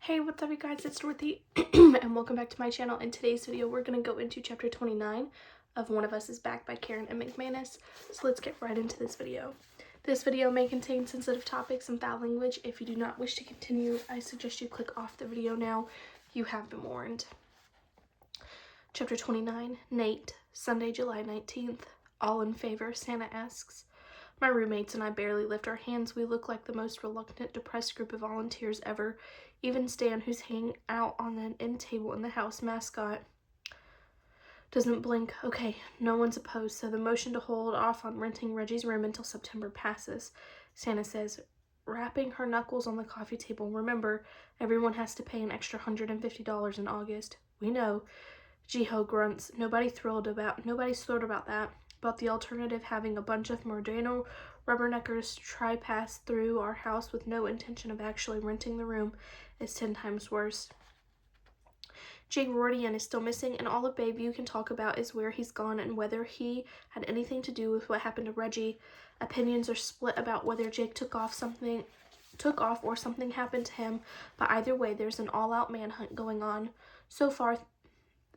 Hey, what's up you guys, it's Dorothy and welcome back to my channel. In today's video we're going to go into chapter 29 of One of Us is Back by Karen and McManus. So let's get right into this video. This video may contain sensitive topics and foul language. If you do not wish to continue, I suggest you click off the video now. You have been warned. Chapter 29, Nate, Sunday, July 19th. All in favor, Santa asks. My roommates and I barely lift our hands. We look like the most reluctant, depressed group of volunteers ever. Even Stan, who's hanging out on an end table in the house mascot, doesn't blink. Okay, no one's opposed, so the motion to hold off on renting Reggie's room until September passes. Santa says, rapping her knuckles on the coffee table. Remember, everyone has to pay an extra $150 in August. We know. Jiho grunts. Nobody's thrilled about that. But the alternative, having a bunch of Mordano rubberneckers try pass through our house with no intention of actually renting the room, is 10 times worse. Jake Rordian is still missing, and all of Bayview can talk about is where he's gone and whether he had anything to do with what happened to Reggie. Opinions are split about whether Jake took off or something happened to him, but either way there's an all-out manhunt going on. So far,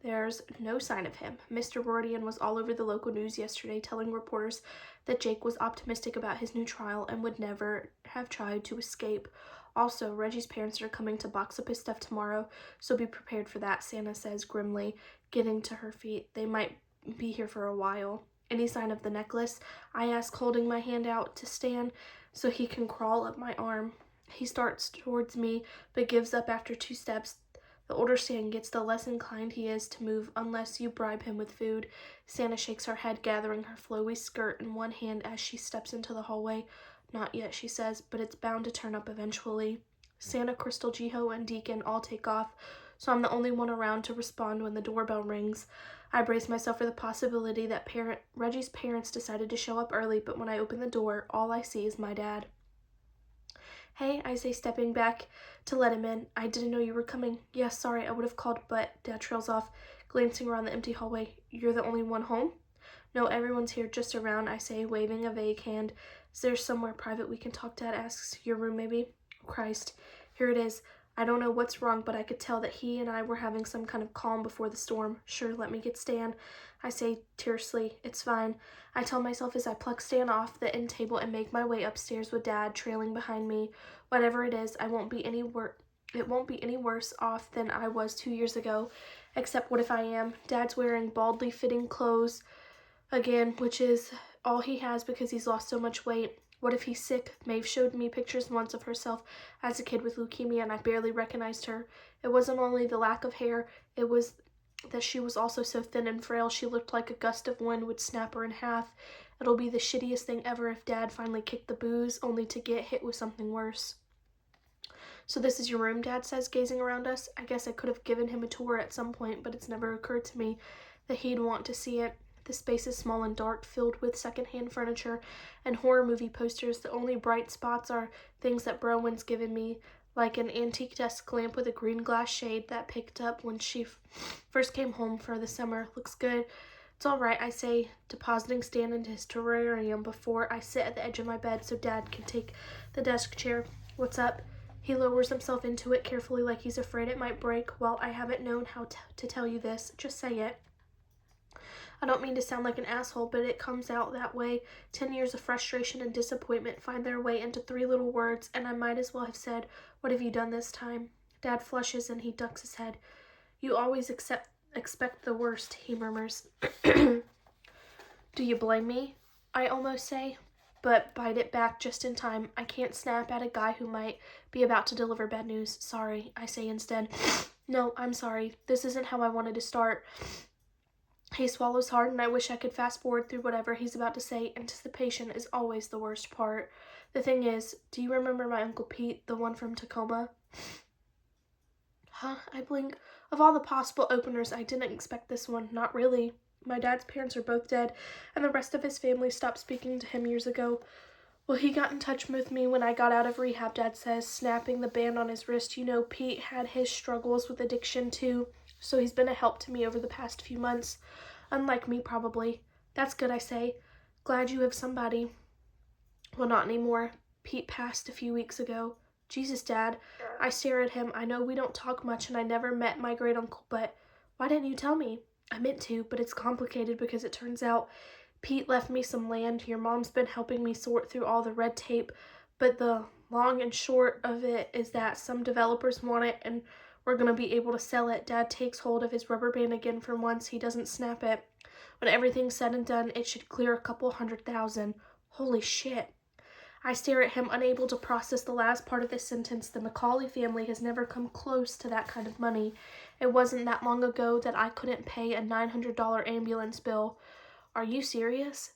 there's no sign of him. Mr. Rordian was all over the local news yesterday, telling reporters that Jake was optimistic about his new trial and would never have tried to escape. Also, Reggie's parents are coming to box up his stuff tomorrow, so be prepared for that, Santa says grimly, getting to her feet. They might be here for a while. Any sign of the necklace? I ask, holding my hand out to Stan so he can crawl up my arm. He starts towards me, but gives up after 2 steps. The older Stan gets, the less inclined he is to move unless you bribe him with food. Santa shakes her head, gathering her flowy skirt in one hand as she steps into the hallway. Not yet, she says, but it's bound to turn up eventually. Santa, Crystal, Jiho, and Deacon all take off, so I'm the only one around to respond when the doorbell rings. I brace myself for the possibility that Reggie's parents decided to show up early, but when I open the door, all I see is my dad. Hey, I say, stepping back to let him in. I didn't know you were coming. Yes, sorry, I would have called, but Dad trails off, glancing around the empty hallway. You're the only one home? No, everyone's here, just around, I say, waving a vague hand. Is there somewhere private we can talk? Dad asks. Your room, maybe? Christ, here it is. I don't know what's wrong, but I could tell that he and I were having some kind of calm before the storm. Sure, let me get Stan, I say tersely. It's fine, I tell myself as I pluck Stan off the end table and make my way upstairs with Dad trailing behind me. Whatever it is, it won't be any worse off than I was 2 years ago. Except what if I am? Dad's wearing baldly fitting clothes again, which is all he has because he's lost so much weight. What if he's sick? Maeve showed me pictures once of herself as a kid with leukemia, and I barely recognized her. It wasn't only the lack of hair, it was that she was also so thin and frail she looked like a gust of wind would snap her in half. It'll be the shittiest thing ever if Dad finally kicked the booze, only to get hit with something worse. So this is your room, Dad says, gazing around us. I guess I could have given him a tour at some point, but it's never occurred to me that he'd want to see it. The space is small and dark, filled with secondhand furniture and horror movie posters. The only bright spots are things that Browen's given me, like an antique desk lamp with a green glass shade that picked up when she first came home for the summer. Looks good. It's all right, I say, depositing Stan into his terrarium before I sit at the edge of my bed so Dad can take the desk chair. What's up? He lowers himself into it carefully, like he's afraid it might break. Well, I haven't known how to tell you this. Just say it. I don't mean to sound like an asshole, but it comes out that way. 10 years of frustration and disappointment find their way into 3 little words, and I might as well have said, what have you done this time? Dad flushes and he ducks his head. You always expect the worst, he murmurs. Do you blame me? I almost say, but bite it back just in time. I can't snap at a guy who might be about to deliver bad news. Sorry, I say instead. No, I'm sorry. This isn't how I wanted to start. He swallows hard, and I wish I could fast forward through whatever he's about to say. Anticipation is always the worst part. The thing is, do you remember my Uncle Pete, the one from Tacoma? Huh? I blink. Of all the possible openers, I didn't expect this one. Not really. My dad's parents are both dead, and the rest of his family stopped speaking to him years ago. Well, he got in touch with me when I got out of rehab, Dad says, snapping the band on his wrist. You know, Pete had his struggles with addiction too, so he's been a help to me over the past few months. Unlike me, probably. That's good, I say. Glad you have somebody. Well, not anymore. Pete passed a few weeks ago. Jesus, Dad. I stare at him. I know we don't talk much and I never met my great uncle, but why didn't you tell me? I meant to, but it's complicated because it turns out Pete left me some land. Your mom's been helping me sort through all the red tape, but the long and short of it is that some developers want it and we're going to be able to sell it. Dad takes hold of his rubber band again for once. He doesn't snap it. When everything's said and done, it should clear a couple $100,000. Holy shit. I stare at him, unable to process the last part of this sentence. The Macaulay family has never come close to that kind of money. It wasn't that long ago that I couldn't pay a $900 ambulance bill. Are you serious?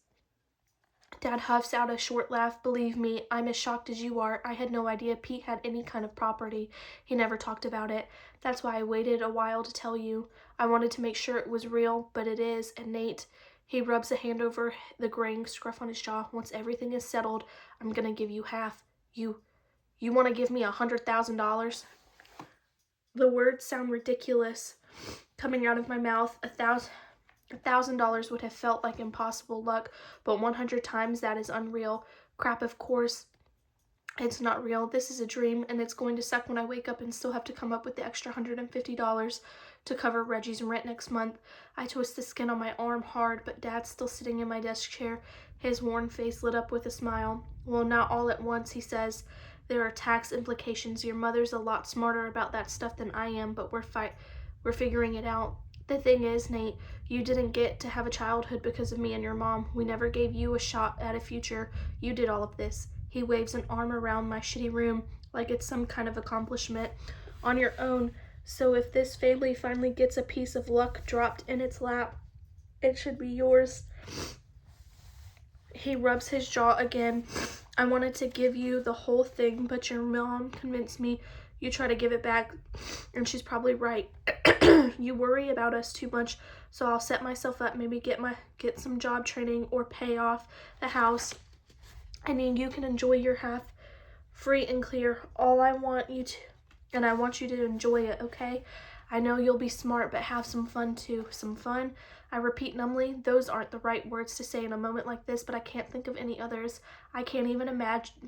Dad huffs out a short laugh. Believe me, I'm as shocked as you are. I had no idea Pete had any kind of property. He never talked about it. That's why I waited a while to tell you. I wanted to make sure it was real, but it is. And Nate, he rubs a hand over the graying scruff on his jaw. Once everything is settled, I'm gonna give you half. You want to give me $100,000? The words sound ridiculous coming out of my mouth. $1,000 would have felt like impossible luck, but 100 times that is unreal. Crap, of course. It's not real. This is a dream, and it's going to suck when I wake up and still have to come up with the extra $150 to cover Reggie's rent next month. I twist the skin on my arm hard, but Dad's still sitting in my desk chair, his worn face lit up with a smile. Well, not all at once, he says. There are tax implications. Your mother's a lot smarter about that stuff than I am, but we're figuring it out. The thing is, Nate, you didn't get to have a childhood because of me and your mom. We never gave you a shot at a future. You did all of this. He waves an arm around my shitty room like it's some kind of accomplishment. On your own. So if this family finally gets a piece of luck dropped in its lap, it should be yours. He rubs his jaw again. I wanted to give you the whole thing, but your mom convinced me. You try to give it back, and she's probably right. You worry about us too much, so I'll set myself up, maybe get some job training or pay off the house. I mean, you can enjoy your half free and clear. All I want you to, and I want you to enjoy it, okay? I know you'll be smart, but have some fun too. Some fun? I repeat numbly. Those aren't the right words to say in a moment like this, but I can't think of any others. I can't even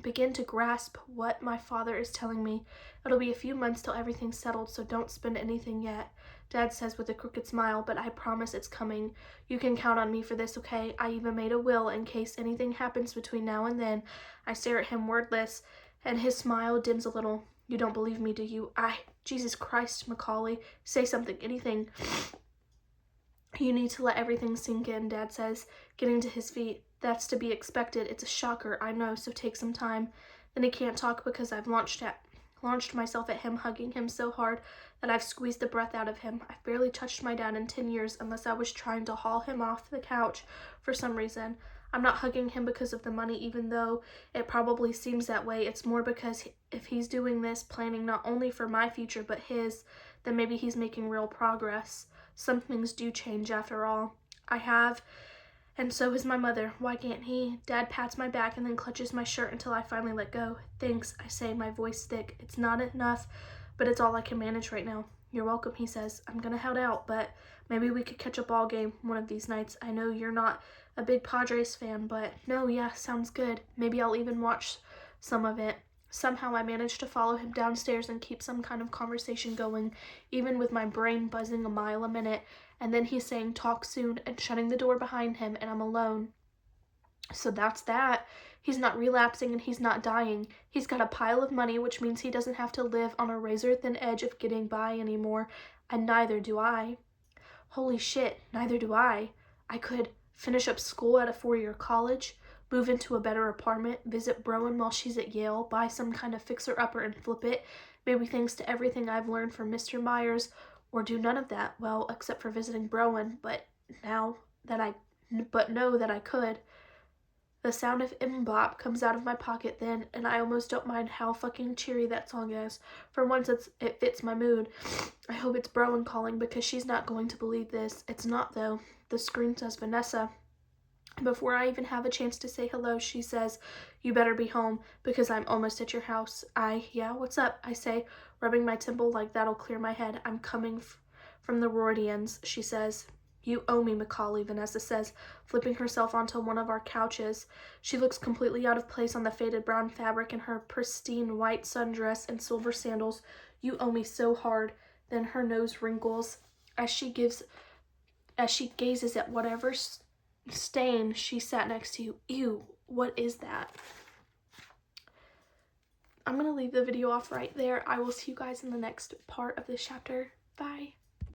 begin to grasp what my father is telling me. It'll be a few months till everything's settled, so don't spend anything yet. Dad says with a crooked smile, but I promise it's coming. You can count on me for this, okay? I even made a will in case anything happens between now and then. I stare at him wordless, and his smile dims a little. You don't believe me, do you? Jesus Christ, Macaulay. Say something, anything. You need to let everything sink in, Dad says, getting to his feet. That's to be expected. It's a shocker, I know, so take some time. Then he can't talk because I've launched myself at him, hugging him so hard that I've squeezed the breath out of him. I've barely touched my dad in 10 years unless I was trying to haul him off the couch for some reason. I'm not hugging him because of the money, even though it probably seems that way. It's more because if he's doing this, planning not only for my future but his, then maybe he's making real progress. Some things do change after all. I have, and so is my mother. Why can't he? Dad pats my back and then clutches my shirt until I finally let go. Thanks, I say, my voice thick. It's not enough, but it's all I can manage right now. You're welcome, he says. I'm gonna head out, but maybe we could catch a ball game one of these nights. I know you're not a big Padres fan, but no, yeah, sounds good. Maybe I'll even watch some of it. Somehow I managed to follow him downstairs and keep some kind of conversation going, even with my brain buzzing a mile a minute. And then he's saying talk soon and shutting the door behind him, and I'm alone. So that's that. He's not relapsing and he's not dying. He's got a pile of money, which means he doesn't have to live on a razor-thin edge of getting by anymore, and neither do I. Holy shit, neither do I. I could finish up school at a 4-year college, move into a better apartment, visit Broen while she's at Yale, buy some kind of fixer-upper and flip it, maybe thanks to everything I've learned from Mr. Myers, or do none of that, well, except for visiting Broen, but know that I could. The sound of Mbop comes out of my pocket then, and I almost don't mind how fucking cheery that song is. For once, it fits my mood. I hope it's Broen calling, because she's not going to believe this. It's not, though. The screen says Vanessa. Before I even have a chance to say hello, she says, you better be home, because I'm almost at your house. Yeah, what's up? I say, rubbing my temple like that'll clear my head. I'm coming from the Rordians, she says. You owe me, Macaulay, Vanessa says, flipping herself onto one of our couches. She looks completely out of place on the faded brown fabric in her pristine white sundress and silver sandals. You owe me so hard. Then her nose wrinkles as she gazes at whatever stain she sat next to. Ew, what is that? I'm going to leave the video off right there. I will see you guys in the next part of this chapter. Bye.